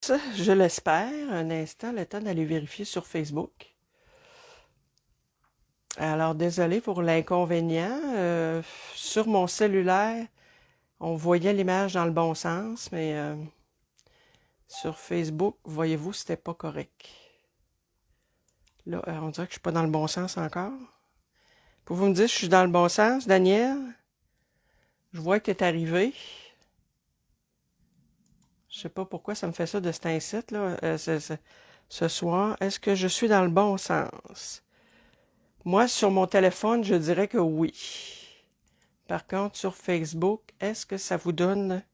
Je l'espère. Un instant, le temps d'aller vérifier sur Facebook. Alors, désolé pour l'inconvénient. Sur mon cellulaire, on voyait l'image dans le bon sens, mais sur Facebook, voyez-vous, c'était pas correct. Là, on dirait que je suis pas dans le bon sens encore. Pouvez-vous me dire si je suis dans le bon sens, Daniel? Je vois que tu es arrivé. Je sais pas pourquoi ça me fait ça de cet incite, là, ce soir. Est-ce que je suis dans le bon sens? Moi, sur mon téléphone, je dirais que oui. Par contre, sur Facebook, est-ce que ça vous donne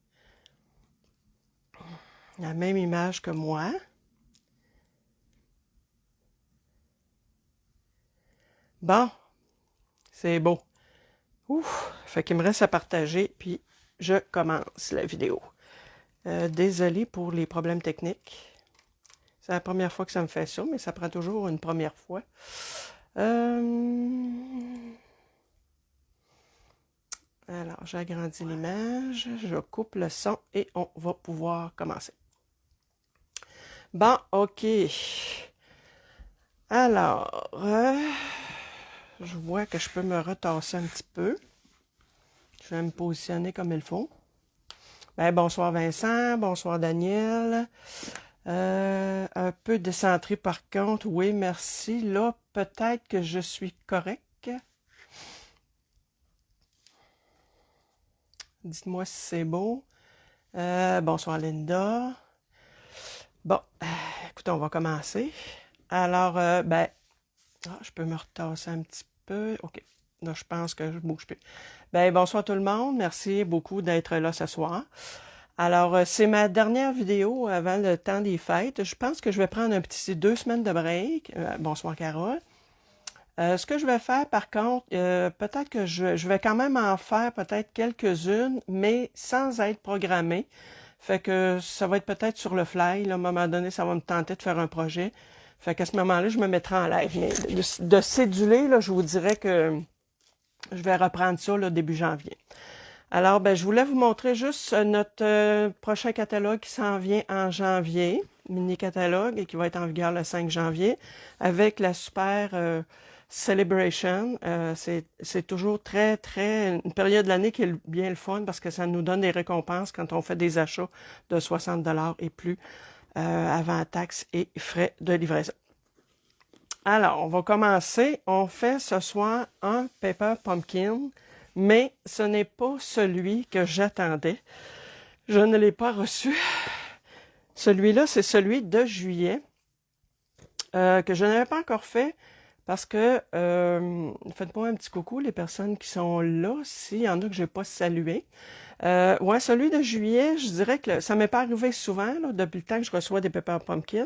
la même image que moi? Bon, c'est beau. Ouf, fait qu'il me reste à partager, puis je commence la vidéo. Désolé pour les problèmes techniques. C'est la première fois que ça me fait ça, mais ça prend toujours une première fois. Alors, j'agrandis l'image, je coupe le son et on va pouvoir commencer. Bon, OK. Alors, je vois que je peux me retasser un petit peu. Je vais me positionner comme il faut. Ben, bonsoir Vincent, bonsoir Daniel. Un peu décentré par contre, oui, merci. Là, peut-être que je suis correct. Dites-moi si c'est beau. Bonsoir Linda. Bon, écoutez, on va commencer. Alors, je peux me retasser un petit peu. OK. Là, je pense que je bouge plus. Ben, bonsoir tout le monde. Merci beaucoup d'être là ce soir. Alors, c'est ma dernière vidéo avant le temps des fêtes. Je pense que je vais prendre un petit 2 semaines de break. Bonsoir Carole. Ce que je vais faire, par contre, peut-être que je vais quand même en faire peut-être quelques-unes, mais sans être programmée. Fait que ça va être peut-être sur le fly. Là, à un moment donné, ça va me tenter de faire un projet. Fait qu'à ce moment-là, je me mettrai en live. Mais de céduler, là, je vous dirais que je vais reprendre ça là, début janvier. Alors, je voulais vous montrer juste notre prochain catalogue qui s'en vient en janvier, mini-catalogue, et qui va être en vigueur le 5 janvier, avec la super Celebration. C'est toujours une période de l'année qui est bien le fun parce que ça nous donne des récompenses quand on fait des achats de 60 et plus avant taxes et frais de livraison. Alors, on va commencer. On fait ce soir un Pepper Pumpkin, mais ce n'est pas celui que j'attendais. Je ne l'ai pas reçu. Celui-là, c'est celui de juillet, que je n'avais pas encore fait parce que, faites-moi un petit coucou, les personnes qui sont là, s'il y en a que je n'ai pas salué. Ouais, celui de juillet, je dirais que ça m'est pas arrivé souvent, là, depuis le temps que je reçois des Pepper Pumpkin,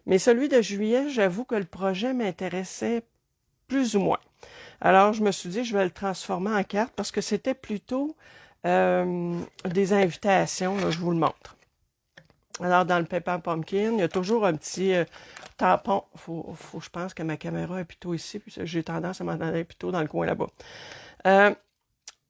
mais celui de juillet, j'avoue que le projet m'intéressait plus ou moins. Alors, je me suis dit, je vais le transformer en carte parce que c'était plutôt des invitations, là, je vous le montre. Alors, dans le Pepper Pumpkin, il y a toujours un petit tampon. Je pense que ma caméra est plutôt ici, puis j'ai tendance à m'en aller plutôt dans le coin là-bas.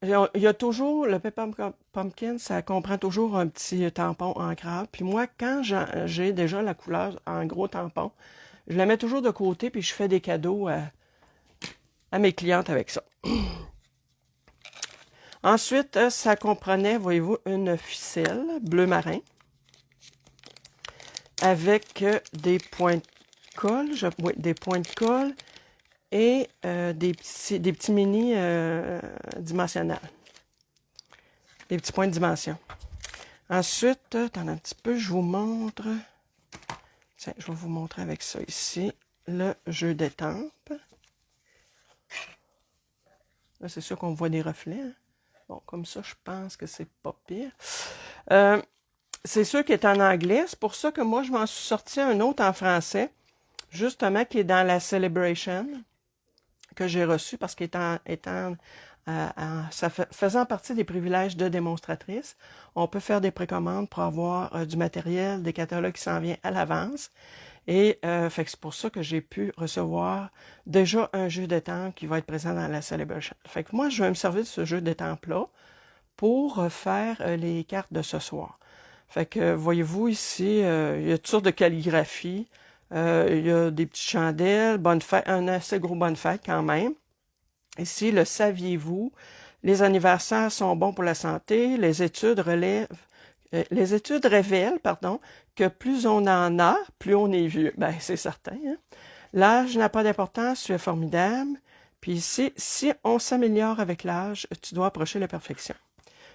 Il y a toujours, le Pepper Pumpkin, ça comprend toujours un petit tampon ancrable. Puis moi, quand j'ai déjà la couleur en gros tampon, je la mets toujours de côté, puis je fais des cadeaux à mes clientes avec ça. Ensuite, ça comprenait, voyez-vous, une ficelle bleu marin avec des points de colle, oui, des points de colle et des petits mini dimensionnels. Des petits points de dimension. Ensuite, attendez un petit peu, je vous montre. Tiens, je vais vous montrer avec ça ici, le jeu d'étampes. Là, c'est sûr qu'on voit des reflets. Hein? Bon, comme ça, je pense que c'est pas pire. C'est sûr qu'il est en anglais. C'est pour ça que moi, je m'en suis sorti un autre en français, justement, qui est dans la Celebration, que j'ai reçu parce faisant partie des privilèges de démonstratrice, on peut faire des précommandes pour avoir du matériel, des catalogues qui s'en viennent à l'avance. Et fait que c'est pour ça que j'ai pu recevoir déjà un jeu d'étampes qui va être présent dans la Celebration. Fait que moi, je vais me servir de ce jeu d'étampes-là pour faire les cartes de ce soir. Fait que, voyez-vous ici, il y a toutes sortes de calligraphie. Il y a des petites chandelles, bonne fête, un assez gros bonne fête quand même. Ici, le saviez-vous? Les anniversaires sont bons pour la santé. Les études révèlent, pardon, que plus on en a, plus on est vieux. Ben, c'est certain, hein? L'âge n'a pas d'importance, tu es formidable. Puis ici, si on s'améliore avec l'âge, tu dois approcher la perfection.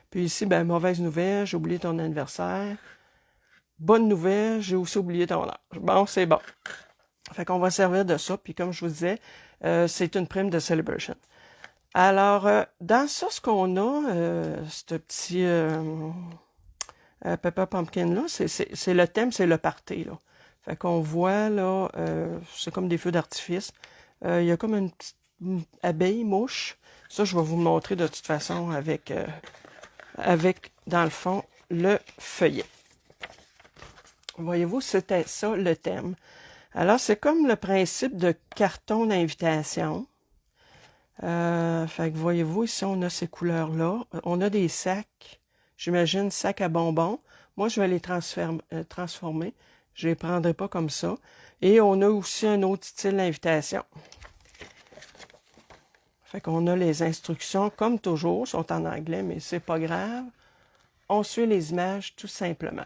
Puis ici, ben, mauvaise nouvelle, j'ai oublié ton anniversaire. Bonne nouvelle, j'ai aussi oublié ton âge. Bon, c'est bon. Fait qu'on va servir de ça. Puis comme je vous disais, c'est une prime de celebration. Alors, dans ça, ce qu'on a, ce petit Pepper Pumpkin là, c'est le thème, c'est le party, là. Fait qu'on voit, là, c'est comme des feux d'artifice. Il y a comme une petite abeille, mouche. Ça, je vais vous le montrer de toute façon avec, dans le fond, le feuillet. Voyez-vous, c'était ça le thème. Alors, c'est comme le principe de carton d'invitation. Fait que voyez-vous, ici, on a ces couleurs-là. On a des sacs, j'imagine, sacs à bonbons. Moi, je vais les transformer. Je les prendrai pas comme ça. Et on a aussi un autre style d'invitation. Fait qu'on a les instructions, comme toujours, sont en anglais, mais c'est pas grave. On suit les images tout simplement.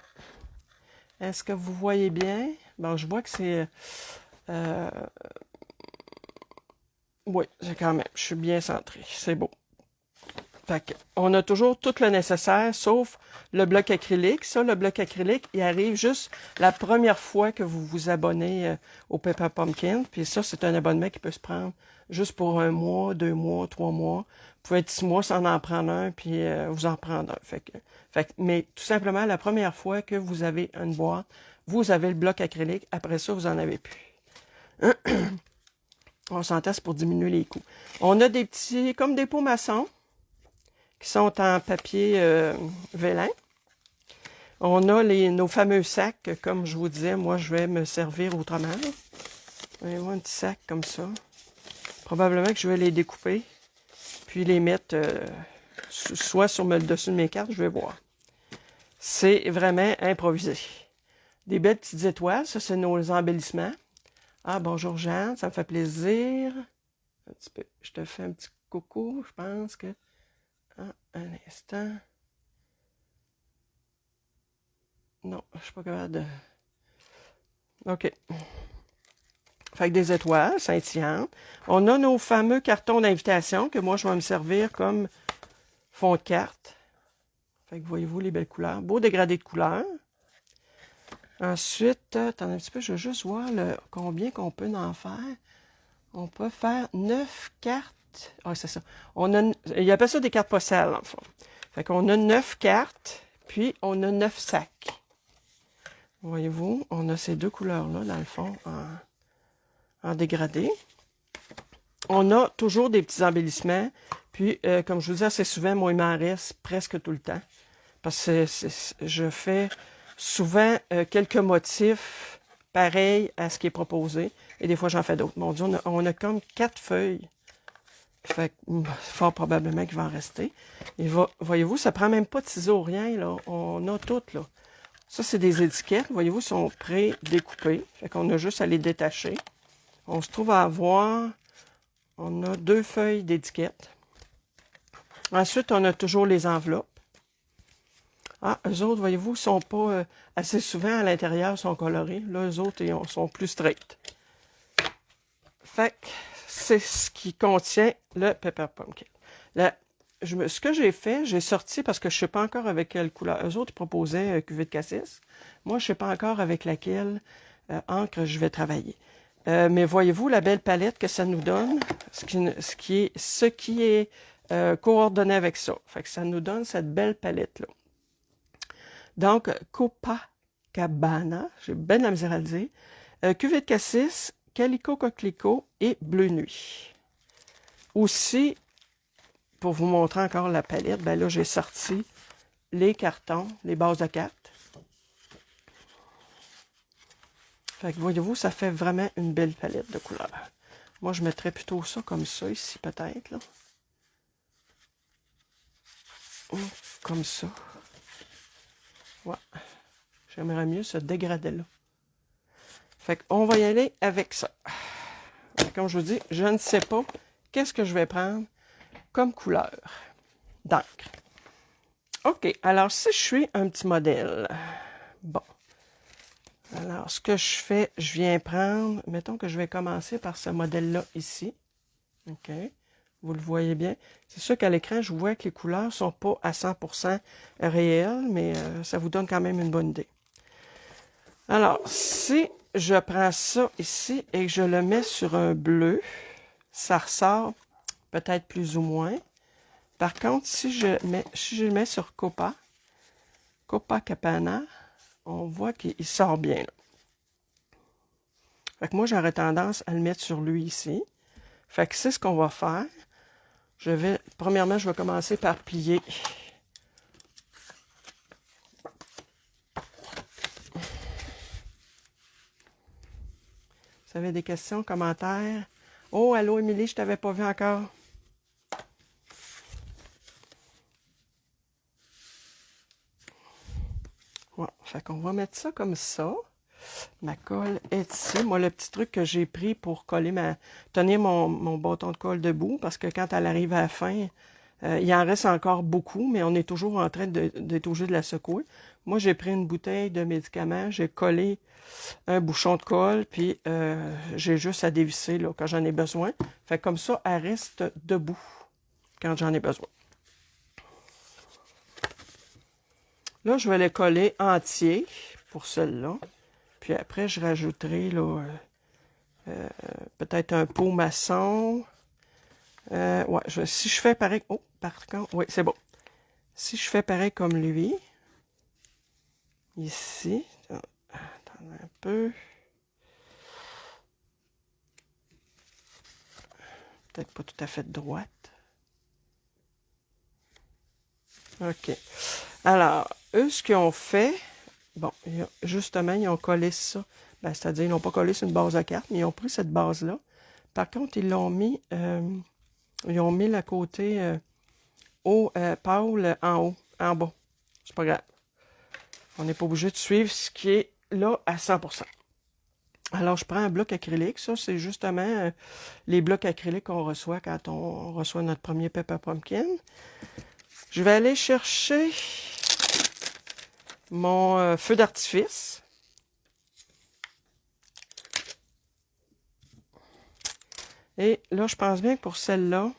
Est-ce que vous voyez bien? Bon, je vois que c'est... oui, quand même, je suis bien centré. C'est beau. Fait on a toujours tout le nécessaire, sauf le bloc acrylique. Ça, le bloc acrylique, il arrive juste la première fois que vous vous abonnez au Pepper Pumpkin. Puis ça, c'est un abonnement qui peut se prendre juste pour 1 mois, 2 mois, 3 mois. Vous pouvez être 6 mois sans en prendre un, puis vous en prendre un. Mais tout simplement, la première fois que vous avez une boîte, vous avez le bloc acrylique. Après ça, vous n'en avez plus. On s'entend, c'est pour diminuer les coûts. On a des petits, comme des pots maçons, qui sont en papier vélin. On a nos fameux sacs, comme je vous disais, moi je vais me servir autrement. Voyez-moi un petit sac comme ça. Probablement que je vais les découper, puis les mettre soit sur le dessus de mes cartes, je vais voir. C'est vraiment improvisé. Des belles petites étoiles, ça c'est nos embellissements. Ah, bonjour Jeanne, ça me fait plaisir. Un petit peu, je te fais un petit coucou, je pense que... Ah, un instant. Non, je suis pas capable de... OK. Fait que des étoiles scintillantes. On a nos fameux cartons d'invitation que moi, je vais me servir comme fond de carte. Fait que voyez-vous les belles couleurs. Beau dégradé de couleurs. Ensuite, attendez un petit peu, je veux juste voir combien qu'on peut en faire. On peut faire 9 cartes. Ah, c'est ça. Il appelle ça des cartes postales, en fait. Fait qu'on a 9 cartes, puis on a 9 sacs. Voyez-vous, on a ces deux couleurs-là, dans le fond, en dégradé. On a toujours des petits embellissements. Puis, comme je vous dis assez souvent, moi, il m'en reste presque tout le temps. Parce que je fais souvent quelques motifs pareils à ce qui est proposé. Et des fois, j'en fais d'autres. Mon Dieu, on a comme 4 feuilles. Fait que, fort probablement qu'il va en rester. Et voyez-vous, ça prend même pas de ciseaux, rien, là. On a tout, là. Ça, c'est des étiquettes. Voyez-vous, ils sont pré-découpés. Fait qu'on a juste à les détacher. On se trouve à avoir... On a 2 feuilles d'étiquettes. Ensuite, on a toujours les enveloppes. Ah, eux autres, voyez-vous, sont pas... assez souvent, à l'intérieur, sont colorés. Là, eux autres, ils sont plus straight. Fait que c'est ce qui contient le Pepper Pumpkin. Ce que j'ai fait, j'ai sorti, parce que je ne sais pas encore avec quelle couleur. Eux autres, ils proposaient cuvée de cassis. Moi, je ne sais pas encore avec laquelle encre je vais travailler. Mais voyez-vous la belle palette que ça nous donne, ce qui est coordonné avec ça. Fait que ça nous donne cette belle palette-là. Donc, Copacabana, j'ai bien de la misère à le dire. Cuvée de cassis, Calico Coquelicot et Bleu Nuit. Aussi, pour vous montrer encore la palette, ben là, j'ai sorti les cartons, les bases de cartes. Fait que voyez-vous, ça fait vraiment une belle palette de couleurs. Moi, je mettrais plutôt ça comme ça ici, peut-être, là. Comme ça. Ouais. J'aimerais mieux ce dégradé-là. Fait qu'on va y aller avec ça. Comme je vous dis, je ne sais pas qu'est-ce que je vais prendre comme couleur d'encre. OK, alors si je suis un petit modèle, bon. Alors, ce que je fais, je viens prendre, mettons que je vais commencer par ce modèle-là ici. OK, vous le voyez bien. C'est sûr qu'à l'écran, je vois que les couleurs ne sont pas à 100% réelles, mais ça vous donne quand même une bonne idée. Alors, si je prends ça ici et que je le mets sur un bleu, ça ressort peut-être plus ou moins. Par contre, si je le mets sur Copacabana, on voit qu'il sort bien. Là. Fait que moi, j'aurais tendance à le mettre sur lui ici. Fait que c'est ce qu'on va faire. Premièrement, je vais commencer par plier. Vous avez des questions, commentaires? Oh, allô, Émilie, je t'avais pas vu encore. Bon, fait qu'on va mettre ça comme ça. Ma colle est ici. Moi, le petit truc que j'ai pris pour tenir mon bâton de colle debout, parce que quand elle arrive à la fin, il en reste encore beaucoup, mais on est toujours en train d'être obligé de la secouer. Moi, j'ai pris une bouteille de médicaments, j'ai collé un bouchon de colle, puis j'ai juste à dévisser là, quand j'en ai besoin. Fait comme ça, elle reste debout quand j'en ai besoin. Là, je vais le coller entier pour celle-là. Puis après, je rajouterai là, peut-être un pot maçon. Ouais, si je fais pareil... Oh, par contre, oui, c'est bon. Si je fais pareil comme lui, ici, attendez un peu. Peut-être pas tout à fait droite. OK. Alors, eux, ce qu'ils ont fait, bon, justement, ils ont collé ça. Ben, c'est-à-dire, ils n'ont pas collé sur une base de carte, mais ils ont pris cette base-là. Par contre, ils ont mis le côté pâle en haut, en bas. C'est pas grave. On n'est pas obligé de suivre ce qui est là à 100%. Alors, je prends un bloc acrylique. Ça, c'est justement les blocs acryliques qu'on reçoit quand on reçoit notre premier Pepper Pumpkin. Je vais aller chercher mon feu d'artifice. Et là, je pense bien que pour celle-là,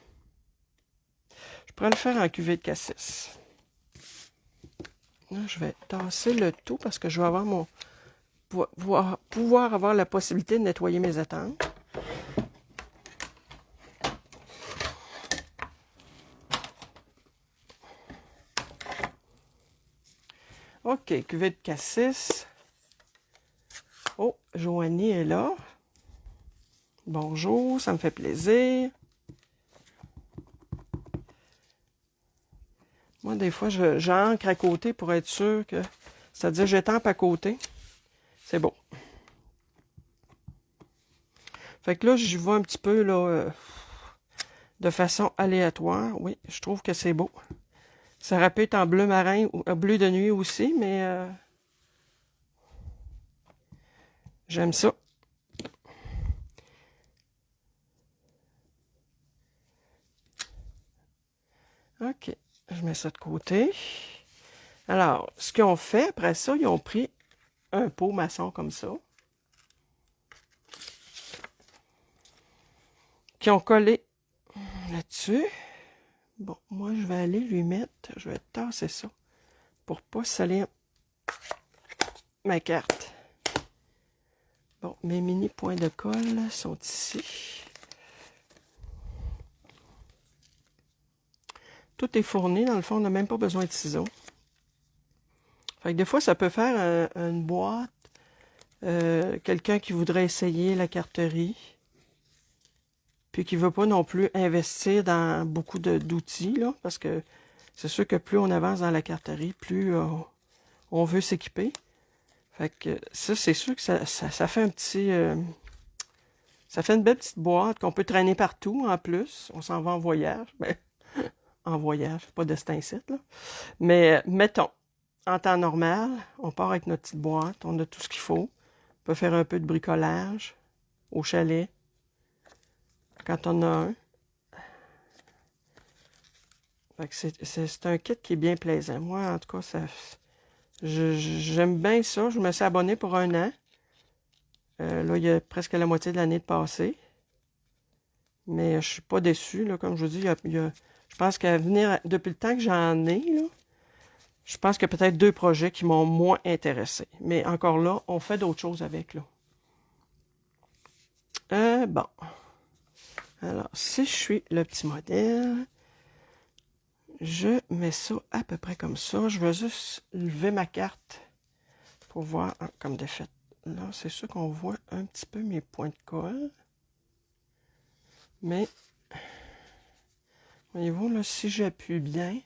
je pourrais le faire en cuvée de cassis. Là, je vais tasser le tout parce que je vais avoir pouvoir avoir la possibilité de nettoyer mes étangs. OK, cuvée de cassis. Oh, Joanie est là. Bonjour, ça me fait plaisir. Moi, des fois, j'ancre à côté pour être sûr que... C'est-à-dire, j'étampe à côté. C'est beau. Fait que là, j'y vois un petit peu, là, de façon aléatoire. Oui, je trouve que c'est beau. Ça aurait pu être en bleu marin ou bleu de nuit aussi, mais j'aime ça. OK, je mets ça de côté. Alors, ce qu'ils ont fait, après ça, ils ont pris un pot maçon comme ça. Qui ont collé là-dessus. Bon, moi, je vais aller lui mettre... Je vais tasser ça pour pas salir ma carte. Bon, mes mini points de colle sont ici. Tout est fourni. Dans le fond, on n'a même pas besoin de ciseaux. Fait que des fois, ça peut faire une boîte. Quelqu'un qui voudrait essayer la carterie. Puis qui ne veut pas non plus investir dans beaucoup d'outils, là, parce que c'est sûr que plus on avance dans la carterie, plus on veut s'équiper. Fait que ça, c'est sûr que ça fait un petit... ça fait une belle petite boîte qu'on peut traîner partout, en plus. On s'en va en voyage. Ben, en voyage, pas de cet incite, là. Mais mettons. en temps normal. On part avec notre petite boîte. On a tout ce qu'il faut. On peut faire un peu de bricolage au chalet quand on a un. C'est un kit qui est bien plaisant. Moi, en tout cas, j'aime bien ça. Je me suis abonné pour 1 an. Là, il y a presque la moitié de l'année de passé. Mais je suis pas déçu. Là, comme je vous dis, je pense qu'à venir, depuis le temps que j'en ai, là, je pense qu'il y a peut-être 2 projets qui m'ont moins intéressé. Mais encore là, on fait d'autres choses avec, là. Bon. Alors, si je suis le petit modèle, je mets ça à peu près comme ça. Je vais juste lever ma carte pour voir, comme de fait. Là, c'est sûr qu'on voit un petit peu mes points de colle. Mais, voyez-vous, là, si j'appuie bien,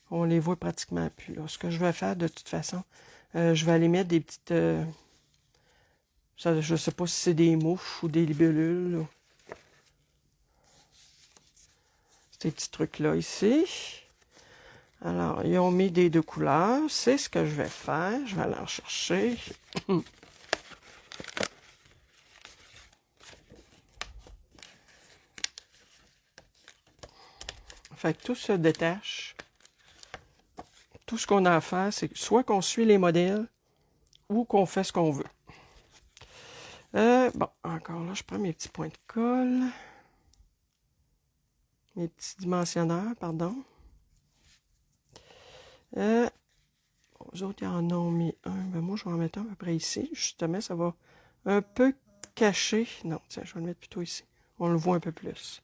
on les voit pratiquement plus. Là. Ce que je vais faire, de toute façon, je vais aller mettre des petites... je ne sais pas si c'est des mouches ou des libellules. Là. Ces petits trucs-là ici. Alors, ils ont mis des 2 couleurs. C'est ce que je vais faire. Je vais aller en chercher. Fait que tout se détache. Tout ce qu'on a à faire, c'est soit qu'on suit les modèles ou qu'on fait ce qu'on veut. Bon, encore là, je prends mes petits points de colle. Mes petits dimensionneurs, pardon. Aux autres, ils en ont mis un. Ben moi, je vais en mettre un à peu près ici. Justement, ça va un peu cacher. Non, tiens, je vais le mettre plutôt ici. On le voit un peu plus.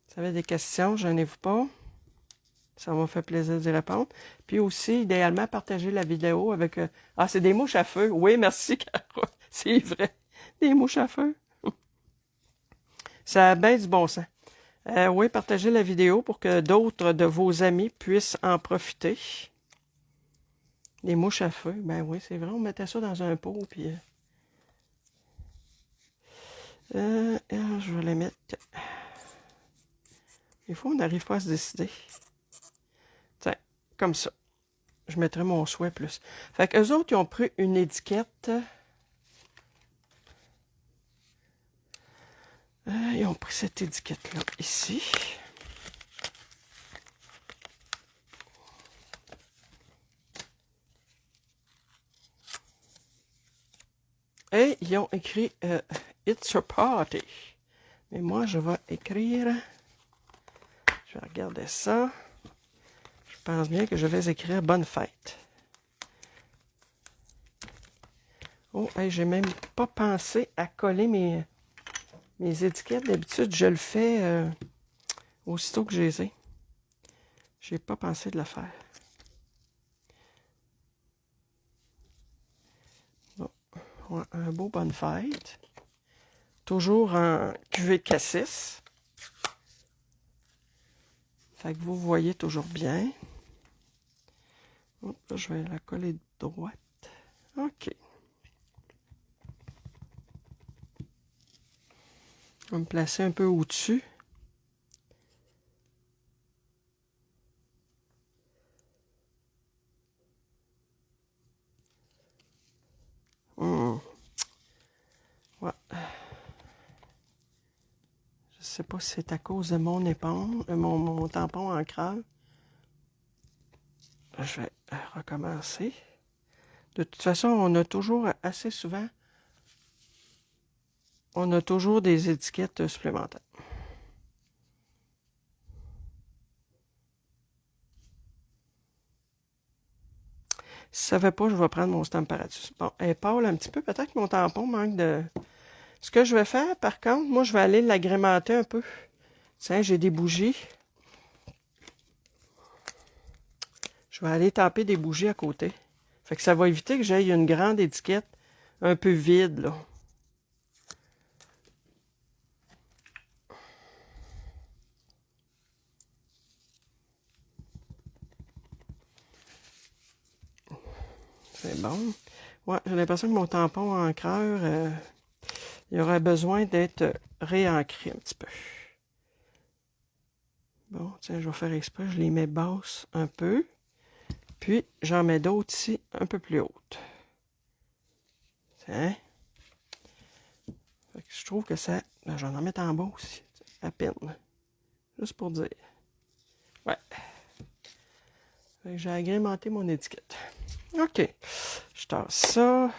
Si vous avez des questions, gênez-vous pas. Ça m'a fait plaisir d'y répondre. Puis aussi, idéalement, partager la vidéo avec... Ah, c'est des mouches à feu. Oui, merci, Caro. C'est vrai. Des mouches à feu. Ça a bien du bon sens. Oui, partagez la vidéo pour que d'autres de vos amis puissent en profiter. Les mouches à feu, ben oui, c'est vrai. On mettait ça dans un pot, puis... je vais les mettre... Des fois, on n'arrive pas à se décider. Tiens, comme ça. Je mettrai mon souhait plus. Fait qu'eux autres, ils ont pris une étiquette. Ils ont pris cette étiquette-là, ici. Et ils ont écrit It's a party. Mais moi, je vais écrire... Je vais regarder ça. Je pense bien que je vais écrire Bonne fête. Oh, hey, j'ai même pas pensé à coller mes étiquettes. D'habitude, je le fais aussitôt que je les ai. J'ai pas pensé de le faire. Bon, ouais, un beau Bonne fête. Toujours en cuvée de cassis. Fait que vous voyez toujours bien. Hop, là, je vais la coller de droite. OK. Je vais me placer un peu au-dessus. Ouais. Je sais pas si c'est à cause de mon éponge, mon tampon en creux. Je vais recommencer. De toute façon, on a toujours assez souvent, on a toujours des étiquettes supplémentaires. Si ça ne fait pas, je vais prendre mon Stamparatus. Bon, elle parle un petit peu. Peut-être que mon tampon manque de... Ce que je vais faire, par contre, moi, je vais aller l'agrémenter un peu. Tiens, j'ai des bougies. Je vais aller taper des bougies à côté. Fait que ça va éviter que j'aille une grande étiquette un peu vide, là. C'est bon. Ouais, j'ai l'impression que mon tampon encreur, il aurait besoin d'être réancré un petit peu. Bon, tiens, je vais faire exprès, je les mets basses un peu. Puis, j'en mets d'autres ici, un peu plus hautes. Tiens. Fait que je trouve que ça... Ben, j'en en mets en bas aussi, à peine. Juste pour dire. Ouais. Fait que j'ai agrémenté mon étiquette. OK. Je tasse ça.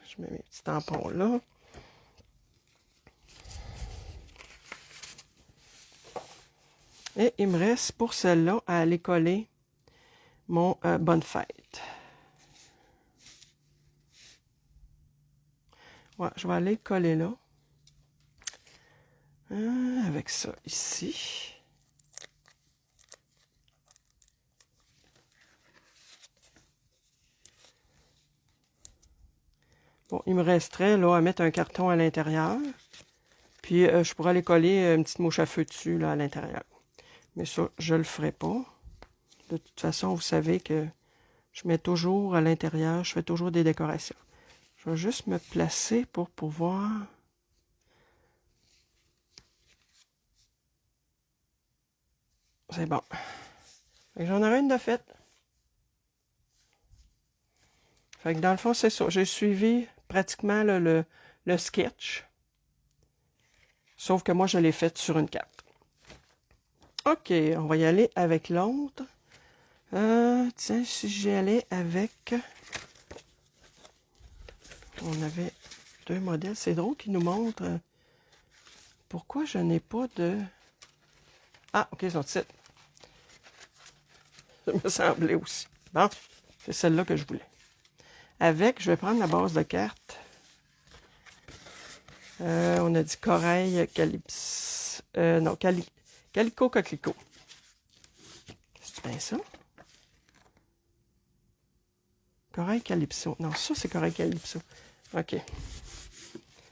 Je mets mes petits tampons là. Et il me reste pour celle-là à aller coller mon bonne fête. Ouais, je vais aller le coller là. Avec ça ici. Bon, il me resterait là à mettre un carton à l'intérieur. Puis je pourrais aller coller une petite mouche à feu dessus là, à l'intérieur. Mais ça, je le ferai pas. De toute façon, vous savez que je mets toujours à l'intérieur, je fais toujours des décorations. Je vais juste me placer pour pouvoir... C'est bon. J'en aurai une de faite. Fait que dans le fond, c'est ça. J'ai suivi pratiquement le sketch. Sauf que moi, je l'ai fait sur une carte. OK, on va y aller avec l'autre. Tiens, si j'y allais avec... On avait deux modèles. C'est drôle qu'ils nous montrent... Pourquoi je n'ai pas de... Ah, OK, ils sont ici. Ça me semblait aussi. Bon, c'est celle-là que je voulais. Avec, je vais prendre la base de carte. On a dit corail, calypso. Non, calico, coquelicot. C'est bien ça? Corail, calypso. Non, ça, c'est corail, calypso. OK.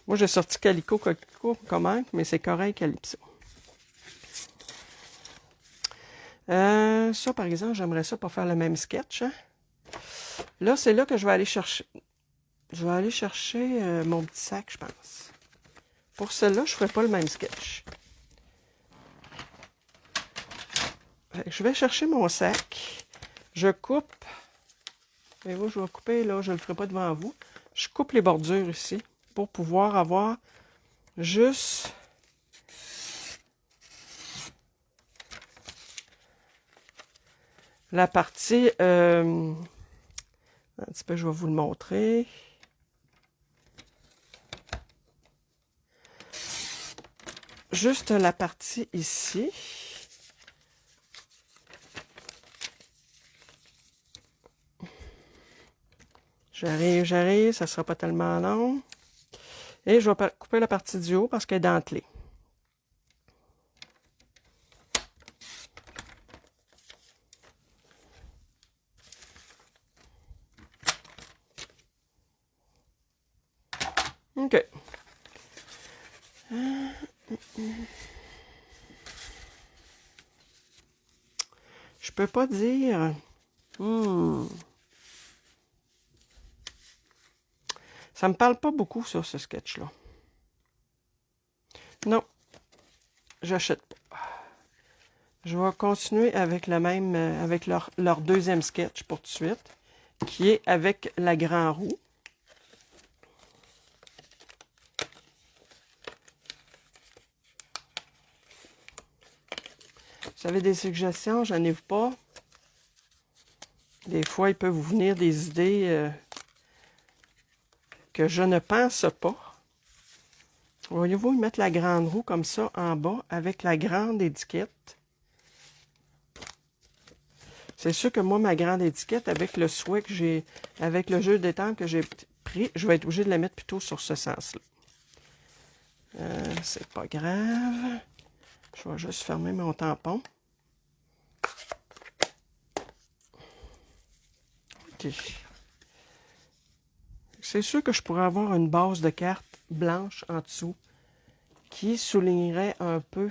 Moi, j'ai sorti calico, coquelicot comment, mais c'est corail, calypso. Ça, par exemple, j'aimerais ça pour faire le même sketch. Hein? Là, c'est là que je vais aller chercher. Je vais aller chercher mon petit sac, je pense. Pour celle-là, je ne ferai pas le même sketch. Je vais chercher mon sac. Je coupe. Et vous, je vais couper, là, je ne le ferai pas devant vous. Je coupe les bordures ici pour pouvoir avoir juste... la partie... un petit peu, je vais vous le montrer. Juste la partie ici. J'arrive, ça ne sera pas tellement long. Et je vais couper la partie du haut parce qu'elle est dentelée. OK. Je peux pas dire... Ça me parle pas beaucoup sur ce sketch-là. Non, j'achète pas. Je vais continuer avec le même, avec leur deuxième sketch pour tout de suite, qui est avec la grand roue. Vous avez des suggestions, j'en ai pas. Des fois, il peut vous venir des idées que je ne pense pas. Voyez-vous, mettre la grande roue comme ça en bas avec la grande étiquette. C'est sûr que moi, ma grande étiquette, avec le souhait que j'ai, avec le jeu d'étang que j'ai pris, je vais être obligé de la mettre plutôt sur ce sens-là. C'est pas grave. Je vais juste fermer mon tampon. OK. C'est sûr que je pourrais avoir une base de cartes blanche en dessous qui soulignerait un peu.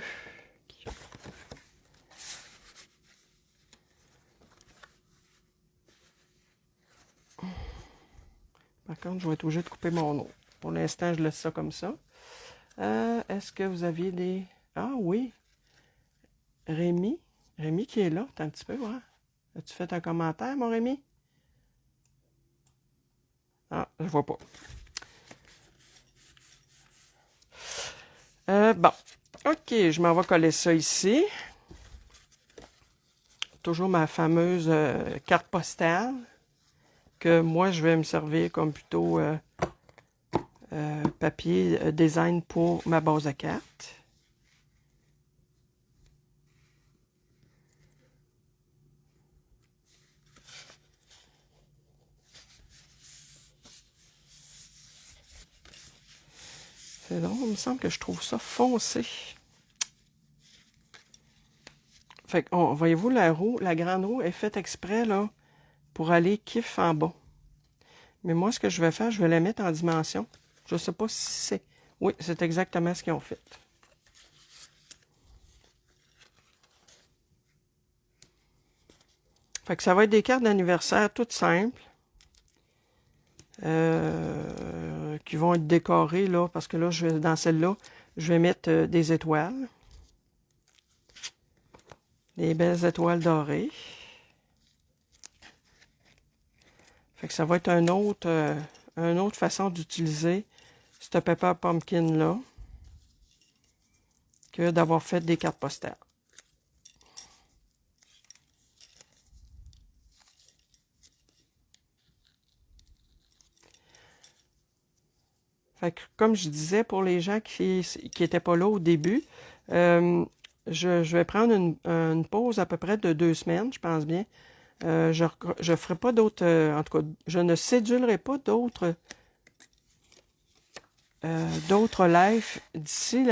Par contre, je vais être obligé de couper mon eau. Pour l'instant, je laisse ça comme ça. Est-ce que vous aviez des... Ah oui! Rémi, Rémi qui est là, attends un petit peu, ouais. As-tu fait un commentaire, mon Rémi? Ah, je vois pas. Bon. OK, je m'en vais coller ça ici. Toujours ma fameuse carte postale que moi, je vais me servir comme plutôt papier design pour ma base de carte. C'est drôle, il me semble que je trouve ça foncé. Fait que, voyez-vous, la roue, la grande roue est faite exprès, là, pour aller kiff en bas. Mais moi, ce que je vais faire, je vais la mettre en dimension. Je ne sais pas si c'est... Oui, c'est exactement ce qu'ils ont fait. Fait que ça va être des cartes d'anniversaire toutes simples. Qui vont être décorées, là, parce que là, dans celle-là, je vais mettre des étoiles. Des belles étoiles dorées. Fait que ça va être une autre façon d'utiliser ce Pepper Pumpkin-là que d'avoir fait des cartes postales. Fait que, comme je disais, pour les gens qui n'étaient pas là au début, je vais prendre une pause à peu près de 2 semaines, je pense bien. Je ne ferai pas d'autres... en tout cas, je ne cédulerai pas d'autres lives d'ici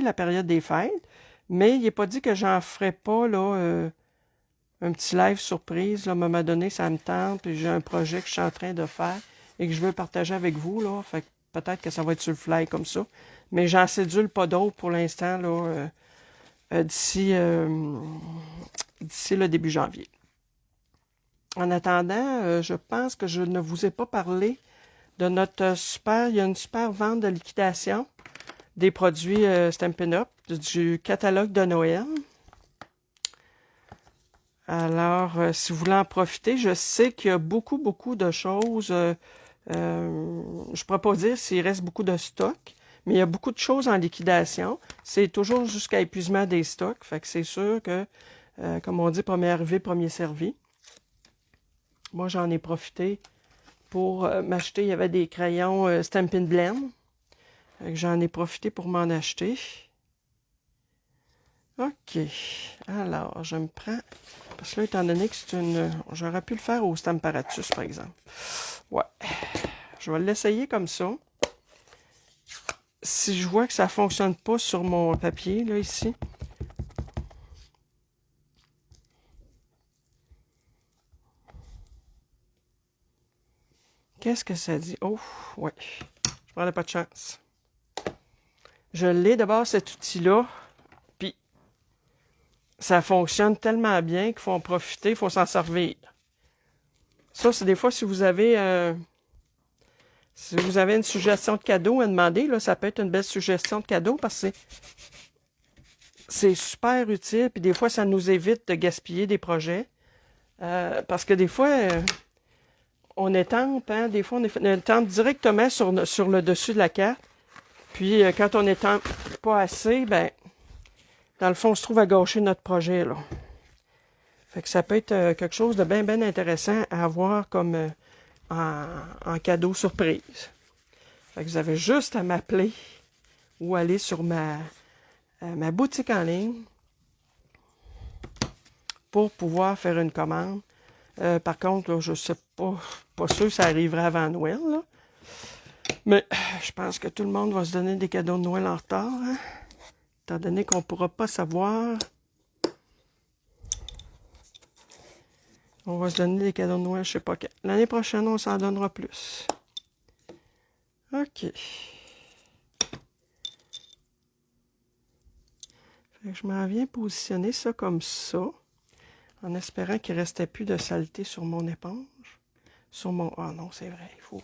la période des fêtes. Mais il n'est pas dit que j'en ferai pas là, un petit live surprise. Là, à un moment donné, ça me tente, puis j'ai un projet que je suis en train de faire et que je veux partager avec vous. Là. Fait que peut-être que ça va être sur le fly comme ça. Mais j'en cédule pas d'autres pour l'instant là, d'ici le début janvier. En attendant, je pense que je ne vous ai pas parlé de notre il y a une super vente de liquidation des produits Stampin' Up, du catalogue de Noël. Alors, si vous voulez en profiter, je sais qu'il y a beaucoup, beaucoup de choses. Je ne pourrais pas dire s'il reste beaucoup de stocks, mais il y a beaucoup de choses en liquidation. C'est toujours jusqu'à épuisement des stocks. Fait que c'est sûr que, comme on dit, premier arrivé, premier servi. Moi, j'en ai profité pour m'acheter. Il y avait des crayons Stampin' Blend. J'en ai profité pour m'en acheter. OK. Alors, je me prends... Parce que là, étant donné que c'est une... J'aurais pu le faire au Stamparatus, par exemple. Ouais. Je vais l'essayer comme ça. Si je vois que ça ne fonctionne pas sur mon papier, là, ici. Qu'est-ce que ça dit? Oh, ouais. Je prendrais pas de chance. Je l'ai d'abord, cet outil-là. Puis, ça fonctionne tellement bien qu'il faut en profiter, il faut s'en servir. Ça, c'est des fois, si vous avez une suggestion de cadeau à demander, là, ça peut être une belle suggestion de cadeau parce que c'est super utile. Puis des fois, ça nous évite de gaspiller des projets. Parce que des fois, on étampe, hein, des fois, on étampe directement sur le dessus de la carte. Puis quand on étampe pas assez, ben, dans le fond, on se trouve à gâcher notre projet, là. Fait que ça peut être quelque chose de bien, bien intéressant à avoir comme en cadeau surprise. Fait que vous avez juste à m'appeler ou aller sur ma boutique en ligne pour pouvoir faire une commande. Par contre, là, je ne sais pas sûr que ça arrivera avant Noël. Là. Mais je pense que tout le monde va se donner des cadeaux de Noël en retard. Hein? Étant donné qu'on ne pourra pas savoir. On va se donner des cadeaux de Noël, je ne sais pas quand. L'année prochaine, on s'en donnera plus. OK. Fait que je m'en viens positionner ça comme ça. En espérant qu'il ne restait plus de saleté sur mon éponge. Sur mon... Ah non, c'est vrai. Il faut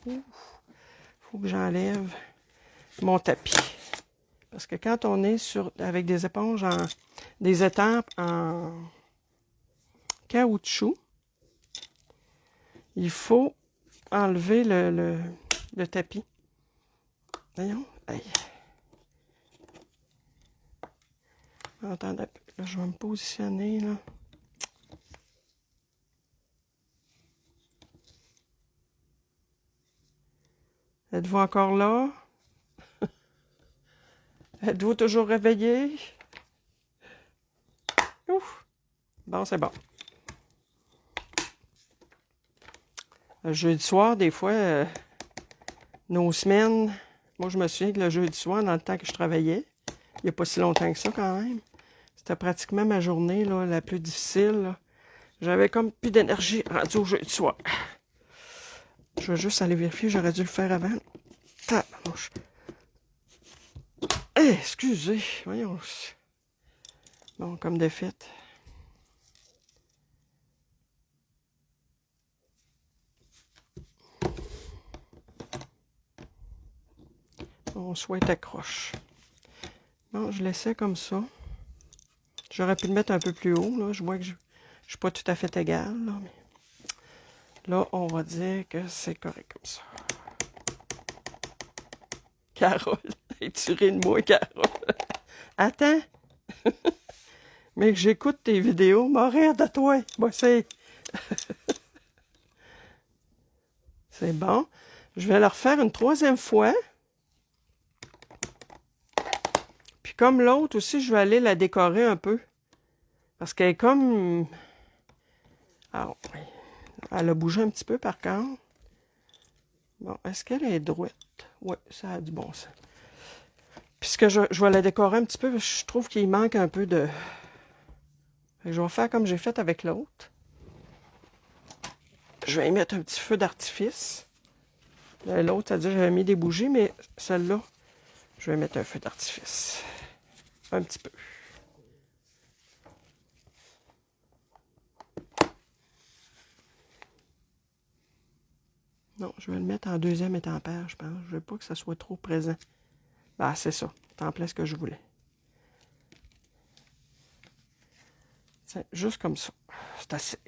que j'enlève mon tapis. Parce que quand on est avec des éponges, des étampes en caoutchouc, il faut enlever le tapis. Voyons. Aïe. Attendez un peu. Là, je vais me positionner, là. Êtes-vous encore là? Êtes-vous toujours réveillé? Ouf! Bon, c'est bon. Le jeudi soir, des fois, nos semaines... Moi, je me souviens que le jeudi soir, dans le temps que je travaillais, il n'y a pas si longtemps que ça, quand même, c'était pratiquement ma journée là, la plus difficile. J'avais comme plus d'énergie rendue au jeudi soir. Je vais juste aller vérifier, j'aurais dû le faire avant. Tabarnouche. Hey, excusez, voyons. Bon, comme défaite. Mon souhait accroche. Bon, je laissais comme ça. J'aurais pu le mettre un peu plus haut, là. Je vois que je suis pas tout à fait égal, là. Mais là, on va dire que c'est correct comme ça. Carole, es-tu ri de moi, Carole? Attends! Mais que j'écoute tes vidéos, m'en rire de toi. Bon, c'est bon. Je vais le refaire une troisième fois. Puis comme l'autre aussi, je vais aller la décorer un peu. Parce qu'elle est comme... Ah, oui. Elle a bougé un petit peu par contre. Bon, est-ce qu'elle est droite? Oui, ça a du bon sens. Puisque je vais la décorer un petit peu, je trouve qu'il manque un peu de... Je vais faire comme j'ai fait avec l'autre. Je vais y mettre un petit feu d'artifice. L'autre, c'est-à-dire j'avais mis des bougies, mais celle-là, je vais mettre un feu d'artifice. Un petit peu. Non, je vais le mettre en deuxième étampage, je pense. Je ne veux pas que ça soit trop présent. Ah, c'est ça. C'est en plein ce que je voulais. C'est juste comme ça. C'est assez.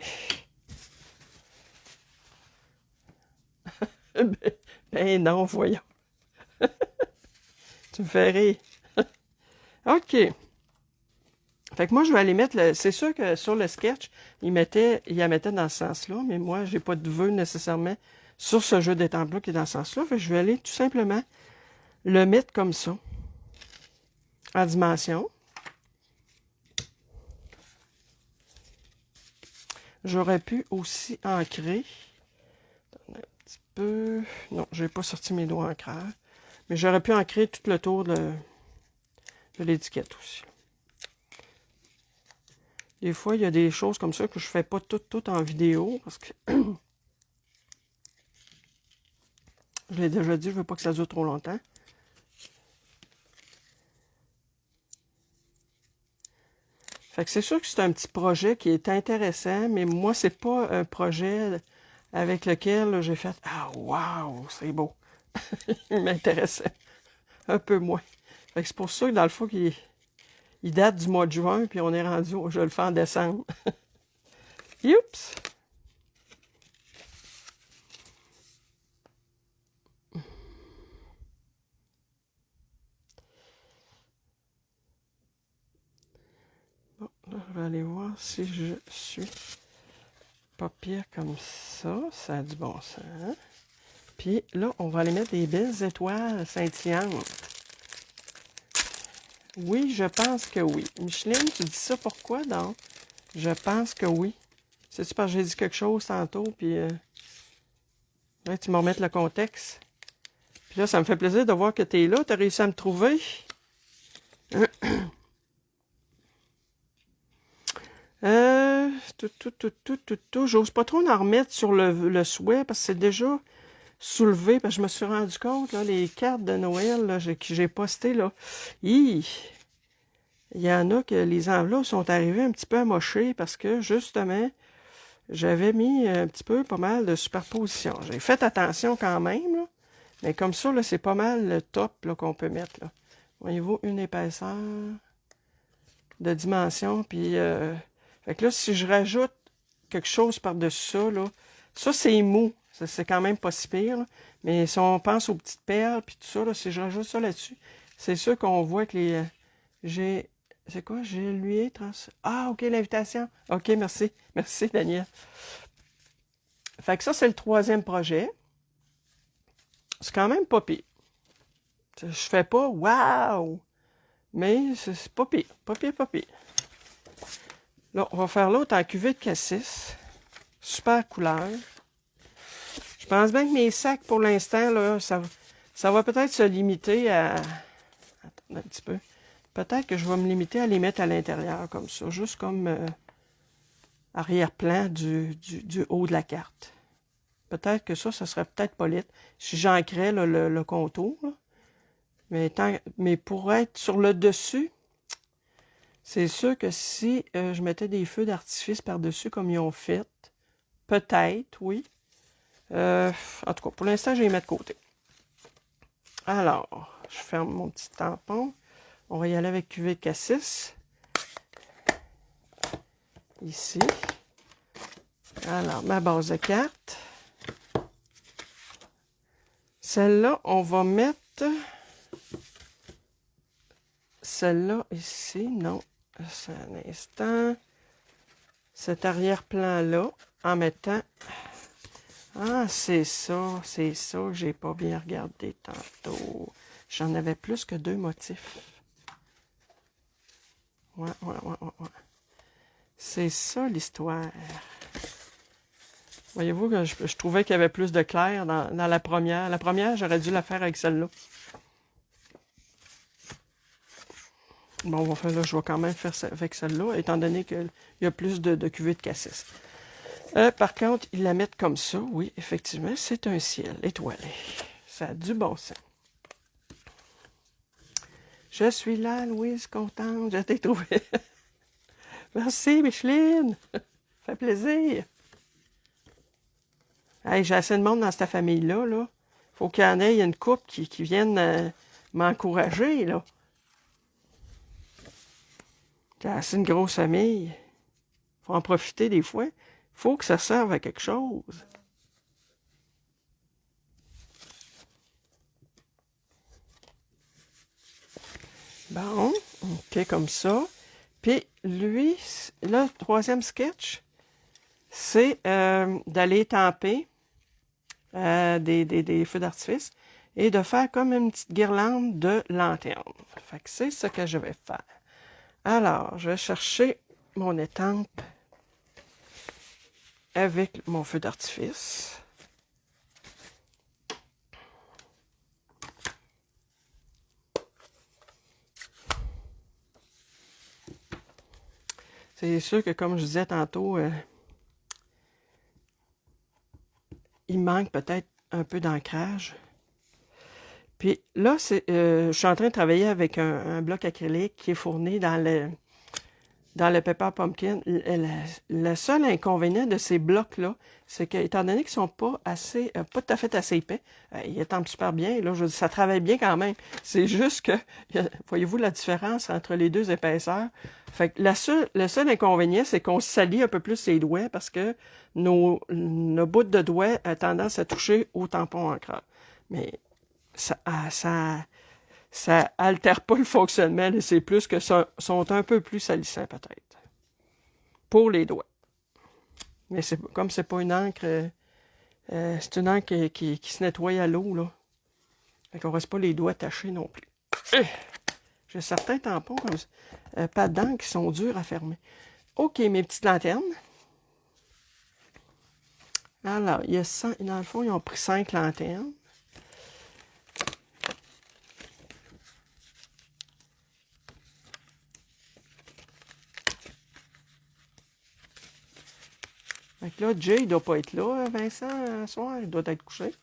Ben non, voyons. Tu me fais rire. OK. Fait que moi, je vais aller mettre... C'est sûr que sur le sketch, il la mettait dans ce sens-là, mais moi, j'ai pas de vœux nécessairement sur ce jeu d'étampes-là qui est dans ce sens-là. Fait que je vais aller tout simplement le mettre comme ça, en dimension. J'aurais pu aussi ancrer. Attendez un petit peu. Non, j'ai pas sorti mes doigts ancreurs. Mais j'aurais pu ancrer tout le tour de l'étiquette aussi. Des fois, il y a des choses comme ça que je fais pas tout en vidéo parce que je l'ai déjà dit, je veux pas que ça dure trop longtemps. Fait que c'est sûr que c'est un petit projet qui est intéressant, mais moi, c'est pas un projet avec lequel j'ai fait « Ah, wow, c'est beau! » Il m'intéressait un peu moins. Fait que c'est pour ça que dans le fond, il date du mois de juin, puis on est rendu, je le fais en décembre. Youps! Bon, là, je vais aller voir si je suis pas pire comme ça. Ça a du bon sens. Puis là, on va aller mettre des belles étoiles scintillantes. Oui, je pense que oui. Micheline, tu dis ça pourquoi donc? Je pense que oui. C'est-tu parce que j'ai dit quelque chose tantôt, puis là, tu m'en remettes le contexte. Puis là, ça me fait plaisir de voir que tu es là. Tu as réussi à me trouver. J'ose pas trop en remettre sur le souhait parce que c'est déjà soulevé. Parce que je me suis rendu compte, là, les cartes de Noël là, que j'ai postées, là, il y en a que les enveloppes sont arrivées un petit peu amochées parce que, justement, j'avais mis un petit peu pas mal de superposition. J'ai fait attention quand même, là, mais comme ça, là, c'est pas mal le top là, qu'on peut mettre. Là. Voyez-vous, une épaisseur de dimension. Puis, fait que là, si je rajoute quelque chose par-dessus ça, là, ça, c'est mou. C'est quand même pas si pire. Là. Mais si on pense aux petites perles, puis tout ça, là, si je rajoute ça là-dessus, c'est sûr qu'on voit que les... j'ai... C'est quoi? J'ai lui trans... Ah, OK, l'invitation. OK, merci. Merci, Daniel. Fait que ça, c'est le troisième projet. C'est quand même pas pire. Je fais pas « Wow! » Mais c'est pas pire. Pas pire, pas pire. Là, on va faire l'autre en cuvée de cassis. Super couleur. Je pense bien que mes sacs, pour l'instant, là, ça va peut-être se limiter à... Attends un petit peu. Peut-être que je vais me limiter à les mettre à l'intérieur, comme ça. Juste comme arrière-plan du haut de la carte. Peut-être que ça serait peut-être pas lit. Si j'ancrais le contour. Là. Mais pour être sur le dessus, c'est sûr que si je mettais des feux d'artifice par-dessus comme ils ont fait, peut-être, oui. En tout cas, pour l'instant, je vais les mettre de côté. Alors, je ferme mon petit tampon. On va y aller avec cuvée de cassis. Ici. Alors, ma base de carte. Celle-là, on va mettre... Celle-là ici, non. C'est un instant. Cet arrière-plan-là, en mettant... Ah, c'est ça que j'ai pas bien regardé tantôt. J'en avais plus que 2 motifs. Ouais. C'est ça l'histoire. Voyez-vous que je trouvais qu'il y avait plus de clair dans la première. La première, j'aurais dû la faire avec celle-là. Bon, on va faire là, je vais quand même faire ça avec celle-là, étant donné qu'il y a plus de cuvées de cassis. Par contre, ils la mettent comme ça. Oui, effectivement, c'est un ciel étoilé. Ça a du bon sens. Je suis là, Louise, contente. Je t'ai trouvé. Merci, Micheline. Ça fait plaisir. Hey, j'ai assez de monde dans cette famille-là. Là. Faut qu'il y en ait une couple qui vienne m'encourager. Là. C'est assez une grosse famille. Faut en profiter des fois. Faut que ça serve à quelque chose. Bon, OK, comme ça. Puis lui, là, le troisième sketch, c'est d'aller tamper des feux d'artifice et de faire comme une petite guirlande de lanterne. Fait que c'est ce que je vais faire. Alors, je vais chercher mon étampe avec mon feu d'artifice. C'est sûr que, comme je disais tantôt, il manque peut-être un peu d'ancrage. Puis là, je suis en train de travailler avec un bloc acrylique qui est fourni dans le Pepper Pumpkin. Le seul inconvénient de ces blocs-là, c'est qu'étant donné qu'ils sont pas tout à fait assez épais, ils étampent super bien. Là, je veux dire, ça travaille bien quand même. C'est juste que, voyez-vous la différence entre les deux épaisseurs? Fait que le seul inconvénient, c'est qu'on salit un peu plus les doigts parce que nos bouts de doigts ont tendance à toucher au tampon ancreur. Mais ça altère pas le fonctionnement, c'est plus que sont un peu plus salissants peut-être. Pour les doigts. Mais comme c'est pas une encre, c'est une encre qui se nettoie à l'eau, là. Fait qu'on reste pas les doigts tachés non plus. J'ai certains tampons comme ça, pas d'encre qui sont durs à fermer. OK, mes petites lanternes. Alors, il y a 100, dans le fond, ils ont pris 5 lanternes. Fait que là, Jay, il doit pas être là, Vincent, ce soir. Il doit être couché.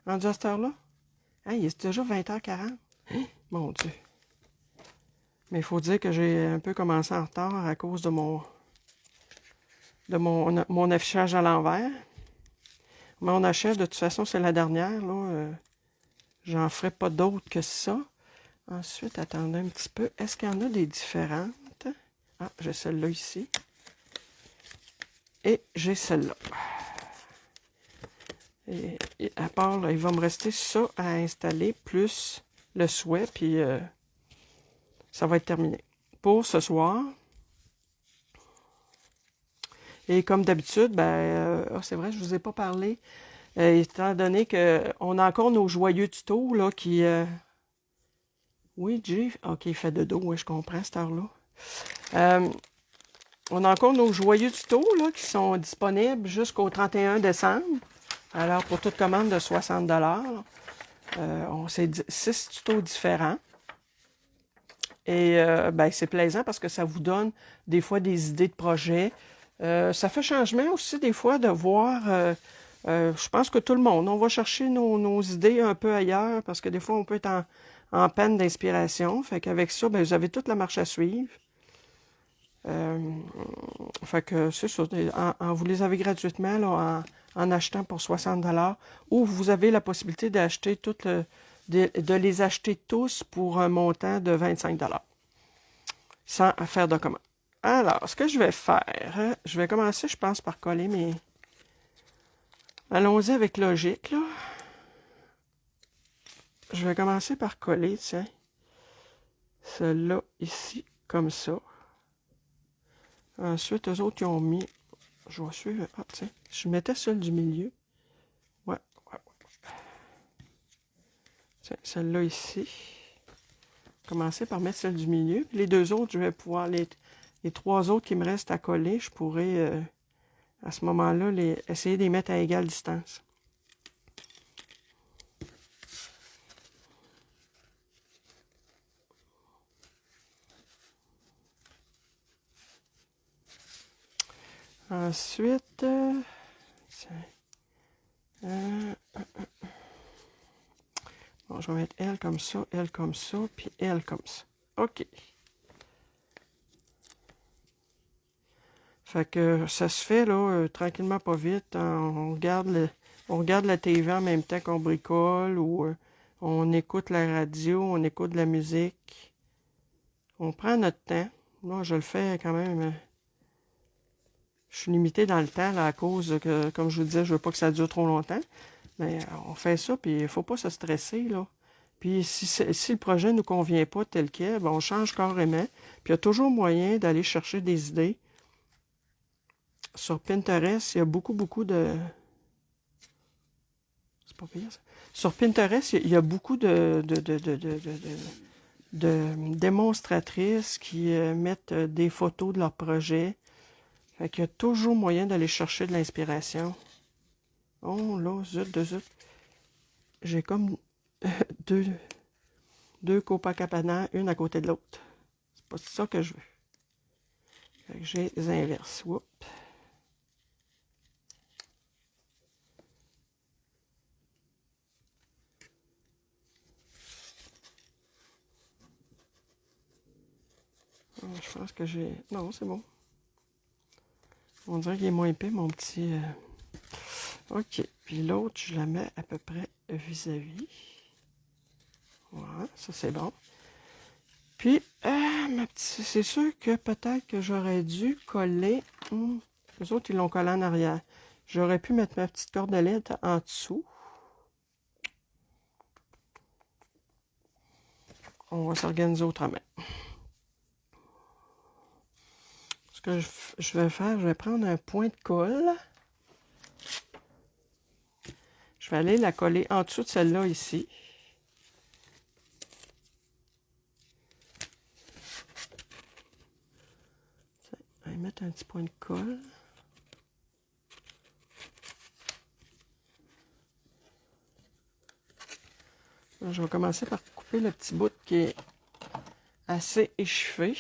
Rendu à cette heure-là. Hey, il est déjà 20h40. Mon Dieu. Mais il faut dire que j'ai un peu commencé en retard à cause de mon affichage à l'envers. Mon achève, de toute façon, c'est la dernière. Là. J'en ferai pas d'autre que ça. Ensuite, attendez un petit peu. Est-ce qu'il y en a des différentes? Ah, j'ai celle-là ici. Et j'ai celle-là. Et à part, là, il va me rester ça à installer, plus le souhait, puis ça va être terminé. Pour ce soir. Et comme d'habitude, c'est vrai, je ne vous ai pas parlé, étant donné qu'on a encore nos joyeux tutos, là, qui... Oui, Jay, ok, il fait de dos, oui, je comprends cette heure-là. On a encore nos joyeux tutos, là, qui sont disponibles jusqu'au 31 décembre. Alors, pour toute commande de 60 c'est 6 tutos différents. Et c'est plaisant parce que ça vous donne des fois des idées de projets. Ça fait changement aussi des fois de voir, je pense que tout le monde, on va chercher nos idées un peu ailleurs parce que des fois on peut être en panne d'inspiration. Fait qu'avec ça, vous avez toute la marche à suivre. Fait que c'est ça, vous les avez gratuitement là, en achetant pour 60 ou vous avez la possibilité d'acheter de les acheter tous pour un montant de 25 sans faire de commande. Alors, ce que je vais faire, je vais commencer, je pense, par coller mes... Allons-y avec logique, là. Je vais commencer par coller, tiens, celle-là ici, comme ça. Ensuite, eux autres, ils ont mis... Je vais suivre... Ah, tiens, je mettais celle du milieu. Ouais. Tiens, celle-là ici. Commencer par mettre celle du milieu. Les deux autres, je vais pouvoir... Les trois autres qui me restent à coller, je pourrais, à ce moment-là, essayer de les mettre à égale distance. Ensuite, bon, je vais mettre elle comme ça, puis elle comme ça. OK. Fait que ça se fait, là, tranquillement, pas vite. On regarde la TV en même temps qu'on bricole, ou on écoute la radio, on écoute de la musique. On prend notre temps. Moi, je le fais quand même. Je suis limité dans le temps, là, à cause que, comme je vous disais, je veux pas que ça dure trop longtemps. Mais on fait ça, puis il faut pas se stresser, là. Puis si le projet ne nous convient pas tel quel, on change carrément. Puis il y a toujours moyen d'aller chercher des idées. Sur Pinterest, il y a beaucoup de... C'est pas pire, ça. Sur Pinterest, il y a beaucoup de démonstratrices qui mettent des photos de leurs projets. Fait qu'il y a toujours moyen d'aller chercher de l'inspiration. Oh là, zut. J'ai comme deux Copacabana, une à côté de l'autre. C'est pas ça que je veux. Fait que j'ai les inverses. Oups. Je pense que j'ai... Non, c'est bon. On dirait qu'il est moins épais, mon petit... OK. Puis l'autre, je la mets à peu près vis-à-vis. Voilà, ça c'est bon. Puis, c'est sûr que peut-être que j'aurais dû coller... Les autres, ils l'ont collé en arrière. J'aurais pu mettre ma petite cordelette en dessous. On va s'organiser autrement. Ce que je vais faire, je vais prendre un point de colle. Je vais aller la coller en dessous de celle-là ici. Je vais mettre un petit point de colle. Là, je vais commencer par couper le petit bout qui est assez échauffé.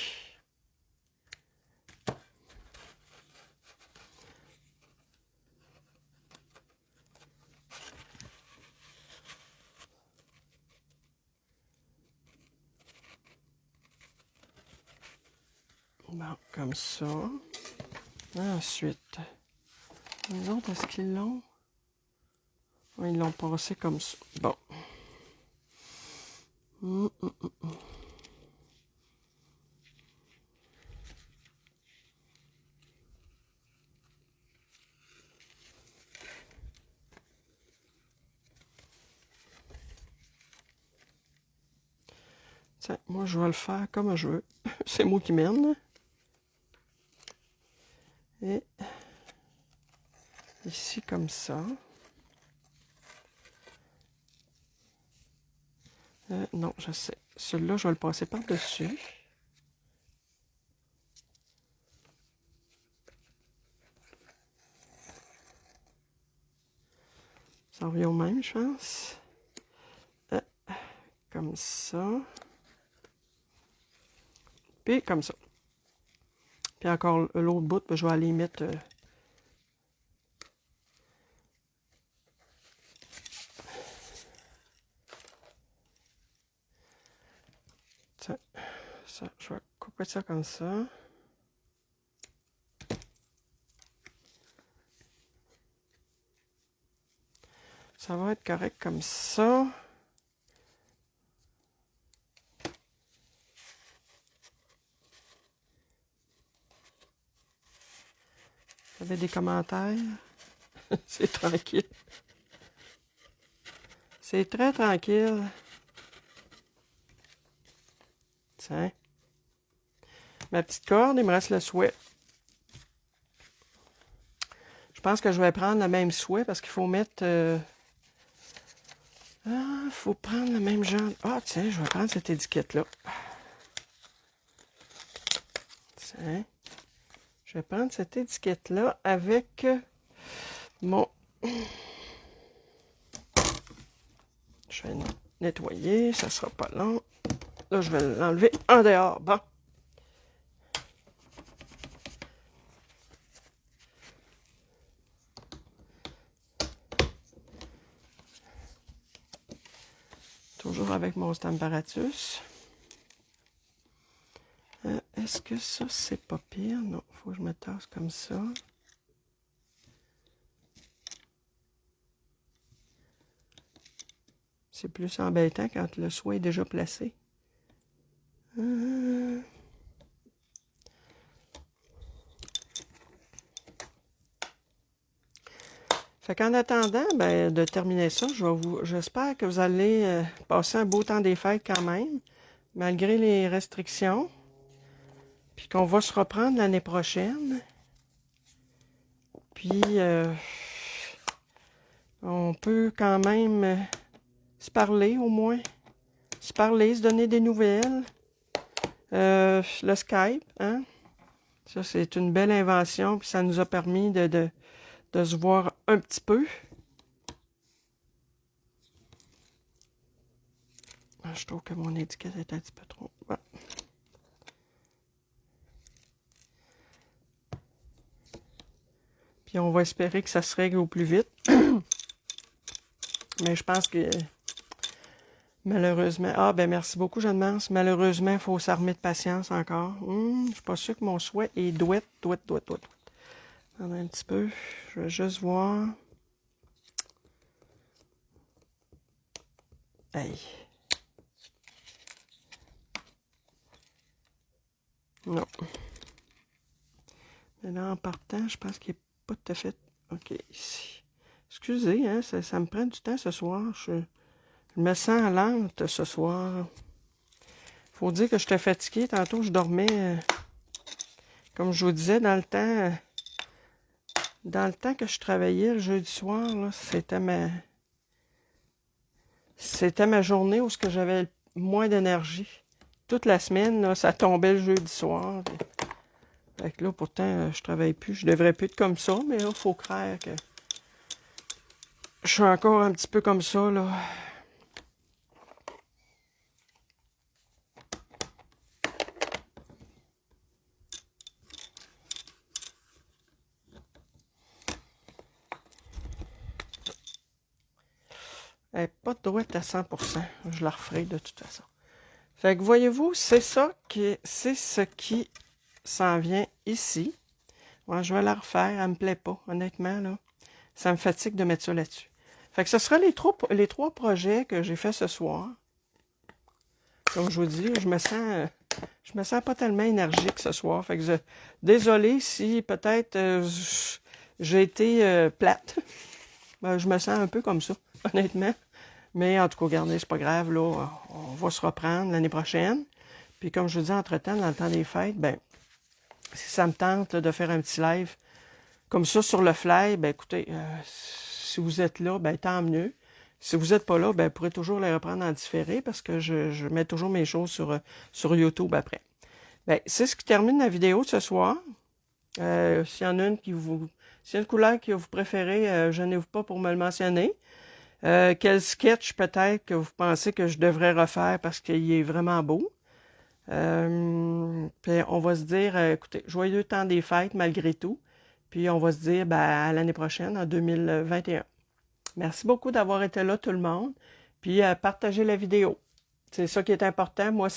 Bon, comme ça. Ensuite, les autres, est-ce qu'ils l'ont? Oui, ils l'ont passé comme ça. Bon. Hum, hum, hum. Tiens, moi, je vais le faire comme je veux. C'est moi qui mène. Et ici, comme ça. Non, je sais. Celui-là, je vais le passer par-dessus. Ça revient au même, je pense. Comme ça. Puis comme ça. Puis encore l'autre bout, je vais aller mettre... ça, je vais couper ça comme ça. Ça va être correct comme ça. Vous avez des commentaires? C'est tranquille. C'est très tranquille. Tiens. Ma petite corde, il me reste le souhait. Je pense que je vais prendre le même souhait parce qu'il faut mettre... Ah, faut prendre le même genre... Ah, tiens, je vais prendre cette étiquette-là. Tiens. Je vais prendre cette étiquette-là avec mon... Je vais nettoyer, ça sera pas long. Là, je vais l'enlever en dehors. Bon. Toujours avec mon Stamparatus. Est-ce que ça, c'est pas pire? Non, il faut que je me tasse comme ça. C'est plus embêtant quand le soie est déjà placé. Fait qu'en attendant de terminer ça, j'espère que vous allez passer un beau temps des fêtes quand même, malgré les restrictions. Puis qu'on va se reprendre l'année prochaine. Puis, on peut quand même se parler au moins. Se parler, se donner des nouvelles. Le Skype, hein? Ça, c'est une belle invention. Puis ça nous a permis de se voir un petit peu. Je trouve que mon étiquette est un petit peu trop... Ouais. Puis on va espérer que ça se règle au plus vite. Mais je pense que malheureusement... Ah, ben merci beaucoup, Jeanne-Mance. Malheureusement, il faut s'armer de patience encore. Je suis pas sûr que mon souhait est douette. Attendez un petit peu. Je vais juste voir. Hey. Non. Mais là, en partant, je pense qu'il n'est pas tout à fait... OK, ici. Excusez, hein, ça me prend du temps ce soir. Je me sens lente ce soir. Faut dire que j'étais fatiguée. Tantôt, je dormais, comme je vous disais, dans le temps que je travaillais le jeudi soir, c'était ma journée où j'avais le moins d'énergie. Toute la semaine, là, ça tombait le jeudi soir. Fait que là, pourtant, je travaille plus. Je devrais plus être comme ça, mais là, il faut croire que je suis encore un petit peu comme ça, là. Elle n'est pas droite à 100%. Je la referai de toute façon. Fait que voyez-vous, c'est ce qui s'en vient ici. Moi, je vais la refaire. Elle me plaît pas, honnêtement, là. Ça me fatigue de mettre ça là-dessus. Fait que ce sera les trois projets que j'ai fait ce soir. comme je vous dis, je me sens pas tellement énergique ce soir. Fait que désolé si peut-être j'ai été plate. Ben, je me sens un peu comme ça, honnêtement. Mais en tout cas, regardez, c'est pas grave, là. On va se reprendre l'année prochaine. Puis comme je vous dis, entre-temps, dans le temps des fêtes, ben, si ça me tente là, de faire un petit live comme ça sur le fly, ben écoutez, si vous êtes là, ben tant mieux. Si vous n'êtes pas là, ben vous pourrez toujours les reprendre en différé parce que je mets toujours mes choses sur YouTube après. Ben, c'est ce qui termine la vidéo de ce soir. S'il y en a une s'il y a une couleur que vous préférez, gênez-vous pas pour me le mentionner. Quel sketch peut-être que vous pensez que je devrais refaire parce qu'il est vraiment beau. Puis on va se dire, écoutez, joyeux temps des fêtes malgré tout. Puis on va se dire ben, à l'année prochaine, en 2021. Merci beaucoup d'avoir été là, tout le monde. Puis partagez la vidéo. C'est ça qui est important. Moi,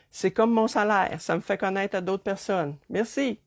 c'est comme mon salaire. Ça me fait connaître à d'autres personnes. Merci.